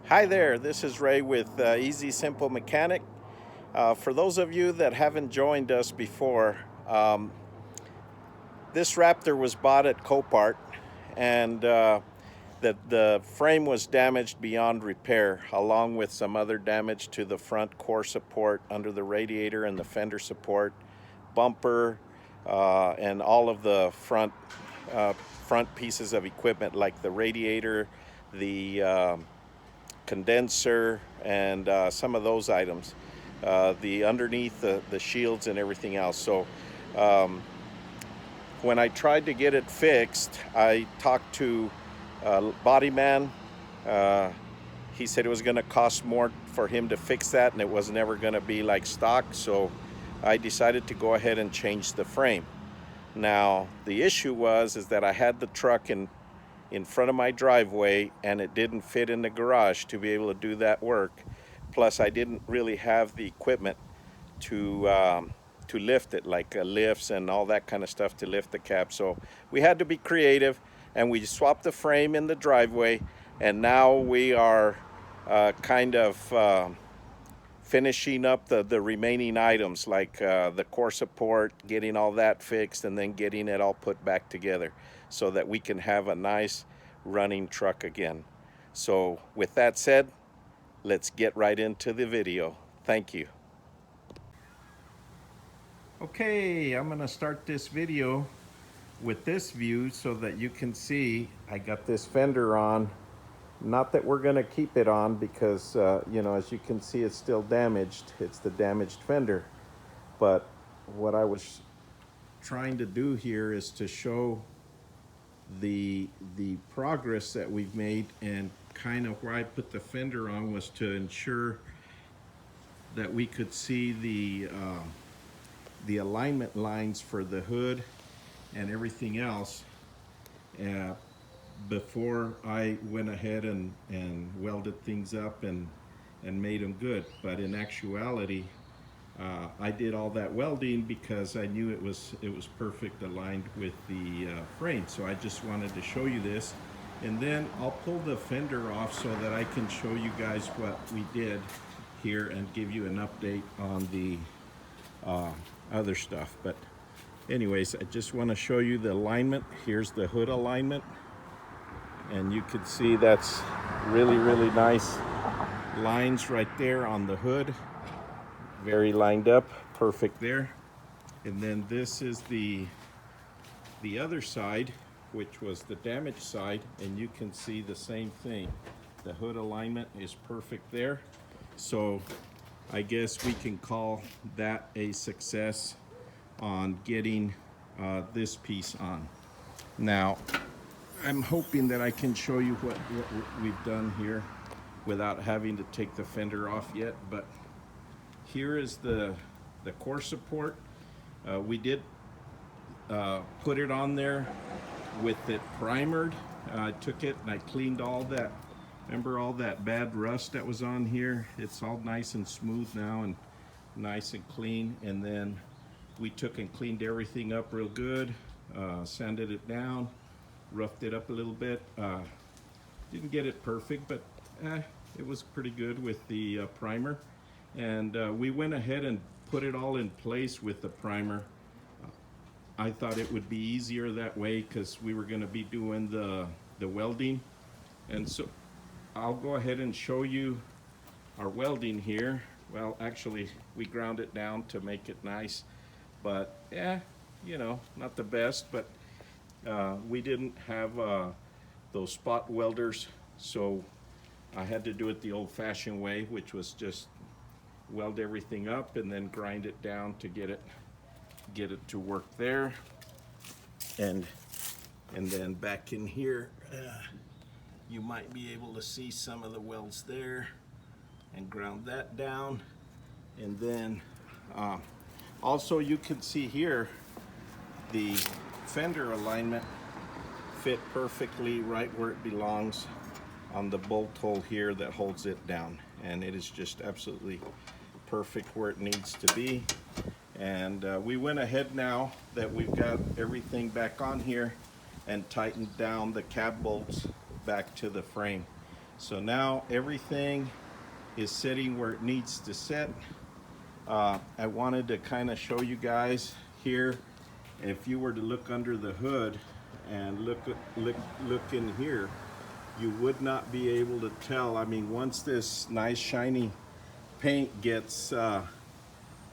Hi there, this is Ray with Easy Simple Mechanic. For those of you that haven't joined us before, this Raptor was bought at Copart, and the frame was damaged beyond repair, along with some other damage to the front core support under the radiator and the fender support, bumper, and all of the front pieces of equipment like the radiator, the condenser, and some of those items, the underneath the shields and everything else. So when I tried to get it fixed, I talked to Body Man. He said it was going to cost more for him to fix that, and it was never going to be like stock. So I decided to go ahead and change the frame. Now the issue was that I had the truck in front of my driveway, and it didn't fit in the garage to be able to do that work. Plus, I didn't really have the equipment to lift it, like lifts and all that kind of stuff to lift the cab. So we had to be creative, and we swapped the frame in the driveway, and now we are kind of finishing up the remaining items, like the core support, getting all that fixed, and then getting it all put back together so that we can have a nice running truck again. So with that said, let's get right into the video. Thank you. Okay, I'm gonna start this video with this view so that you can see I got this fender on. Not that we're gonna keep it on because you know, as you can see, it's still damaged. It's the damaged fender. But what I was trying to do here is to show the progress that we've made, and kind of where I put the fender on was to ensure that we could see the alignment lines for the hood and everything else before I went ahead and welded things up and made them good. But in actuality, I did all that welding because I knew it was perfect aligned with the frame. So I just wanted to show you this, and then I'll pull the fender off so that I can show you guys what we did here and give you an update on the other stuff. But anyways, I just want to show you the alignment. Here's the hood alignment, and you can see that's really nice lines right there on the hood. Very lined up, perfect there. And then this is the other side, which was the damaged side, and you can see the same thing. The hood alignment is perfect there. So I guess we can call that a success on getting this piece on. Now, I'm hoping that I can show you what we've done here without having to take the fender off yet, but here is the core support. We did put it on there with it primered. I took it and I cleaned all that, remember all that bad rust that was on here? It's all nice and smooth now and nice and clean. And then we took and cleaned everything up real good, sanded it down, roughed it up a little bit. Didn't get it perfect, but it was pretty good with the primer. And we went ahead and put it all in place with the primer. I thought it would be easier that way because we were going to be doing the welding. And so I'll go ahead and show you our welding here. Well, actually, we ground it down to make it nice, but yeah, you know, not the best. But we didn't have those spot welders, so I had to do it the old-fashioned way, which was just weld everything up and then grind it down to get it to work there. And then back in here, you might be able to see some of the welds there, and ground that down. And then also you can see here the fender alignment fit perfectly right where it belongs on the bolt hole here that holds it down, and it is just absolutely perfect where it needs to be. And we went ahead, now that we've got everything back on here, and tightened down the cab bolts back to the frame. So now everything is sitting where it needs to sit. I wanted to kind of show you guys here, if you were to look under the hood and look in here, you would not be able to tell. I mean, once this nice shiny paint gets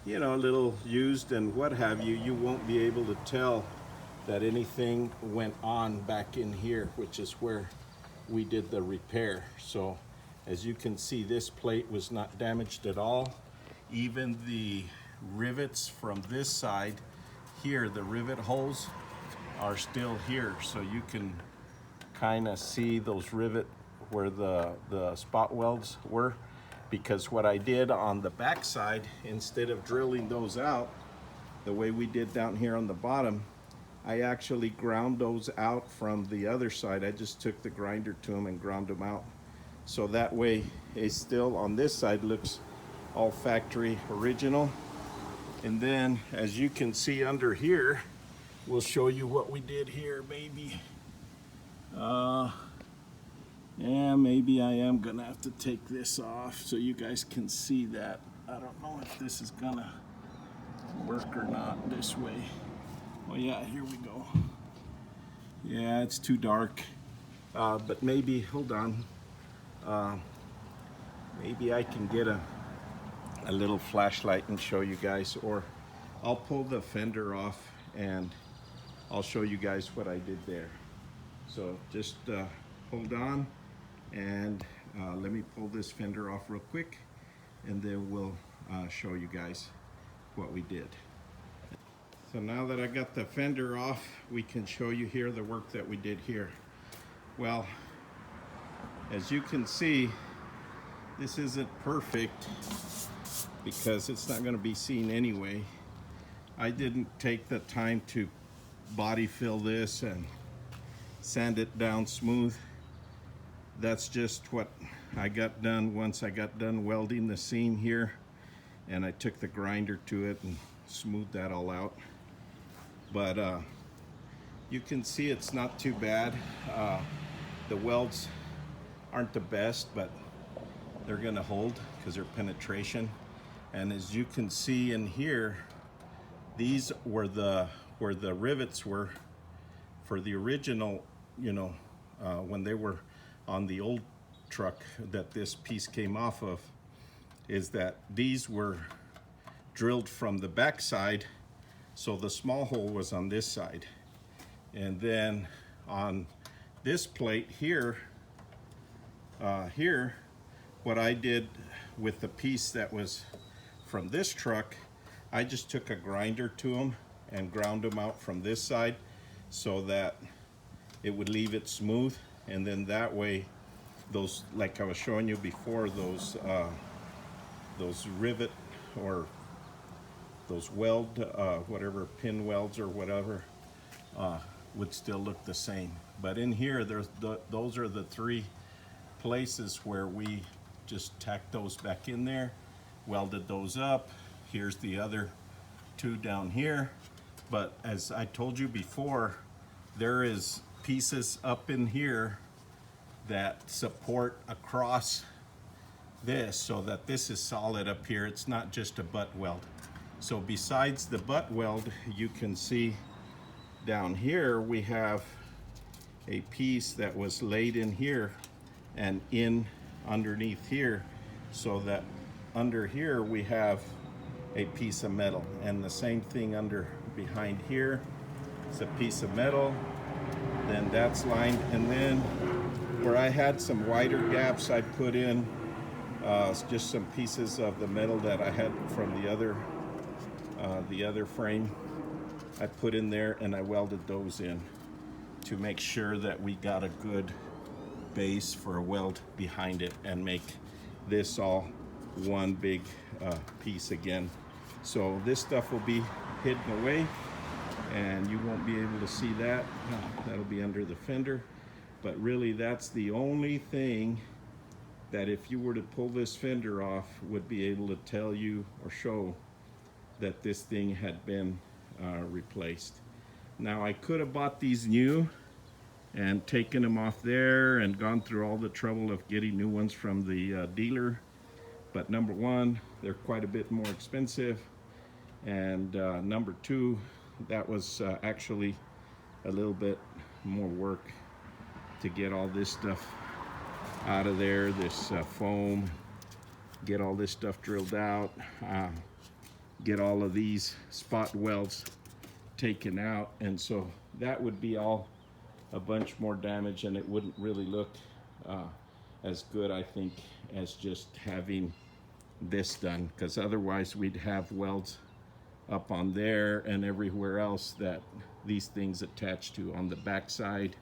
you know, a little used and what have you, you won't be able to tell that anything went on back in here, which is where we did the repair. So as you can see, this plate was not damaged at all. Even the rivets from this side here, the rivet holes are still here. So you can kind of see those rivet where the spot welds were, because what I did on the back side, instead of drilling those out the way we did down here on the bottom, I actually ground those out from the other side. I just took the grinder to them and ground them out. So that way it still on this side looks all factory original. And then as you can see under here, we'll show you what we did here. Maybe yeah, maybe I am gonna have to take this off so you guys can see that. I don't know if this is gonna work or not this way. Oh yeah, here we go. Yeah, it's too dark. But maybe, hold on. Maybe I can get a little flashlight and show you guys, or I'll pull the fender off and I'll show you guys what I did there. So just hold on and let me pull this fender off real quick, and then we'll show you guys what we did. So now that I got the fender off, we can show you here the work that we did here. Well, as you can see, this isn't perfect because it's not going to be seen anyway. I didn't take the time to body fill this and sand it down smooth. That's just what I got done once I got done welding the seam here, and I took the grinder to it and smoothed that all out. But you can see it's not too bad. The welds aren't the best, but they're gonna hold because they're penetration. And as you can see in here, these were where the rivets were for the original, you know, when they were on the old truck that this piece came off of, is that these were drilled from the back side, so the small hole was on this side. And then on this plate here, what I did with the piece that was from this truck, I just took a grinder to them and ground them out from this side so that it would leave it smooth. And then that way, those, like I was showing you before, those rivet or those weld, whatever, pin welds or whatever, would still look the same. But in here, those are the three places where we just tacked those back in there, welded those up. Here's the other two down here. But as I told you before, there is pieces up in here that support across this so that this is solid up here. It's not just a butt weld. So besides the butt weld, you can see down here we have a piece that was laid in here and in underneath here, so that under here we have a piece of metal, and the same thing under behind here. It's a piece of metal, then that's lined, and then where I had some wider gaps, I put in just some pieces of the metal that I had from the other frame. I put in there and I welded those in to make sure that we got a good base for a weld behind it and make this all one big piece again. So this stuff will be hidden away and you won't be able to see that. That'll be under the fender. But really, that's the only thing that if you were to pull this fender off would be able to tell you or show that this thing had been replaced. Now I could have bought these new, and taken them off there and gone through all the trouble of getting new ones from the dealer. But number one, they're quite a bit more expensive, and number two, that was actually a little bit more work to get all this stuff out of there, this foam, get all this stuff drilled out, get all of these spot welds taken out, and so that would be all a bunch more damage, and it wouldn't really look as good, I think, as just having this done, because otherwise we'd have welds up on there and everywhere else that these things attach to. On the back side,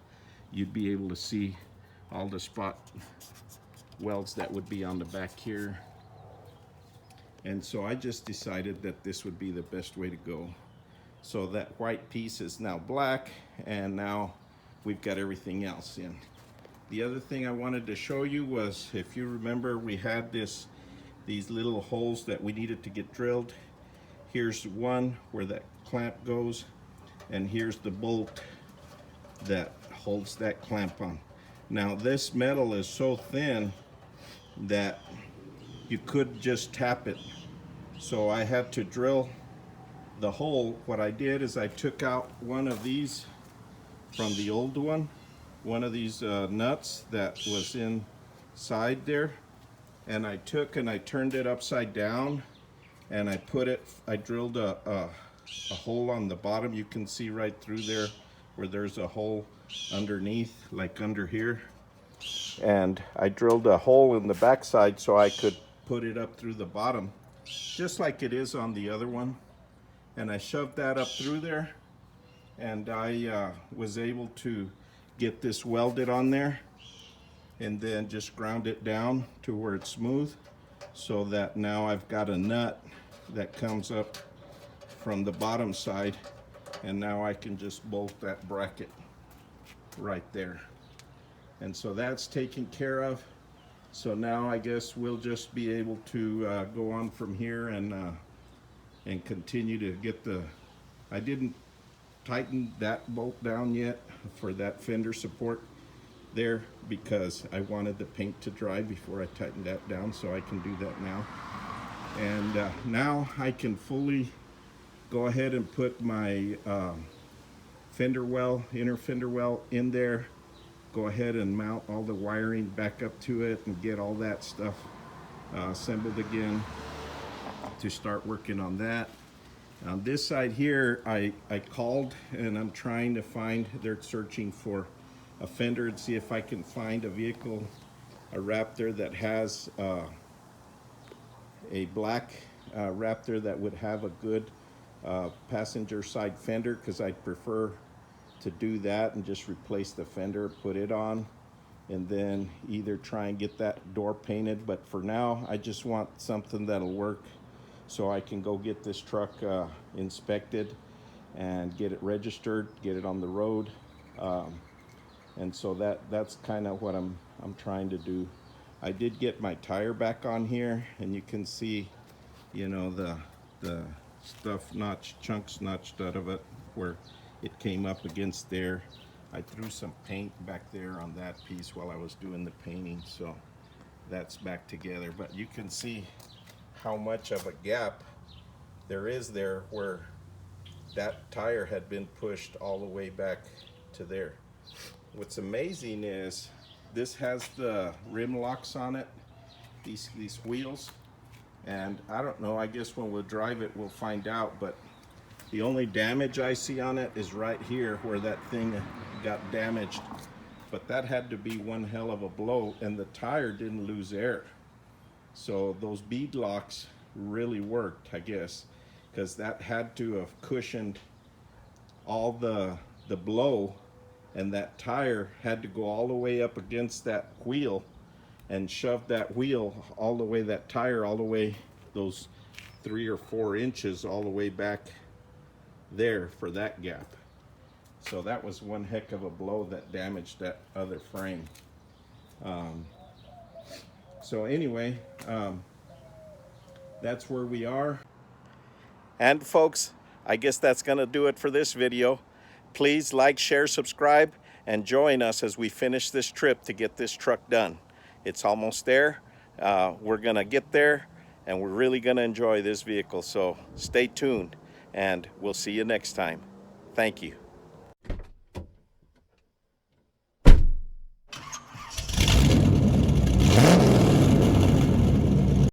you'd be able to see all the spot welds that would be on the back here. And so I just decided that this would be the best way to go. So that white piece is now black, and now we've got everything else in. The other thing I wanted to show you was, if you remember, we had these little holes that we needed to get drilled. Here's one where that clamp goes, and here's the bolt that holds that clamp on. Now this metal is so thin that you could just tap it. So I had to drill the hole. What I did is I took out one of these from the old one of these nuts that was inside there, and I took and I turned it upside down, and I drilled a hole on the bottom. You can see right through there where there's a hole underneath, like under here. And I drilled a hole in the backside so I could put it up through the bottom, just like it is on the other one. And I shoved that up through there, and I was able to get this welded on there, and then just ground it down to where it's smooth, so that now I've got a nut that comes up from the bottom side, and now I can just bolt that bracket right there. And so that's taken care of. So now I guess we'll just be able to go on from here and continue to get I didn't tighten that bolt down yet for that fender support there, because I wanted the paint to dry before I tightened that down, so I can do that now. And now I can fully go ahead and put my fender well, inner fender well in there, go ahead and mount all the wiring back up to it and get all that stuff assembled again to start working on that. On this side here, I called, and I'm trying to find, they're searching for a fender and see if I can find a vehicle, a Raptor that has a black Raptor that would have a good passenger side fender, because I'd prefer to do that and just replace the fender, put it on, and then either try and get that door painted. But for now, I just want something that'll work, so I can go get this truck inspected and get it registered, get it on the road. And so that's kind of what I'm trying to do. I did get my tire back on here, and you can see, you know, the stuff chunks notched out of it where it came up against there. I threw some paint back there on that piece while I was doing the painting, so that's back together. But you can see how much of a gap there is there where that tire had been pushed all the way back to there. What's amazing is this has the rim locks on it, these wheels, and I don't know, I guess when we'll drive it we'll find out, but the only damage I see on it is right here where that thing got damaged. But that had to be one hell of a blow, and the tire didn't lose air. So those bead locks really worked, I guess, because that had to have cushioned all the blow, and that tire had to go all the way up against that wheel and shove that wheel all the way, that tire all the way, those 3 or 4 inches all the way back there for that gap. So that was one heck of a blow that damaged that other frame. So anyway, that's where we are. And folks, I guess that's gonna do it for this video. Please like, share, subscribe, and join us as we finish this trip to get this truck done. It's almost there. We're gonna get there, and we're really gonna enjoy this vehicle. So stay tuned, and we'll see you next time. Thank you.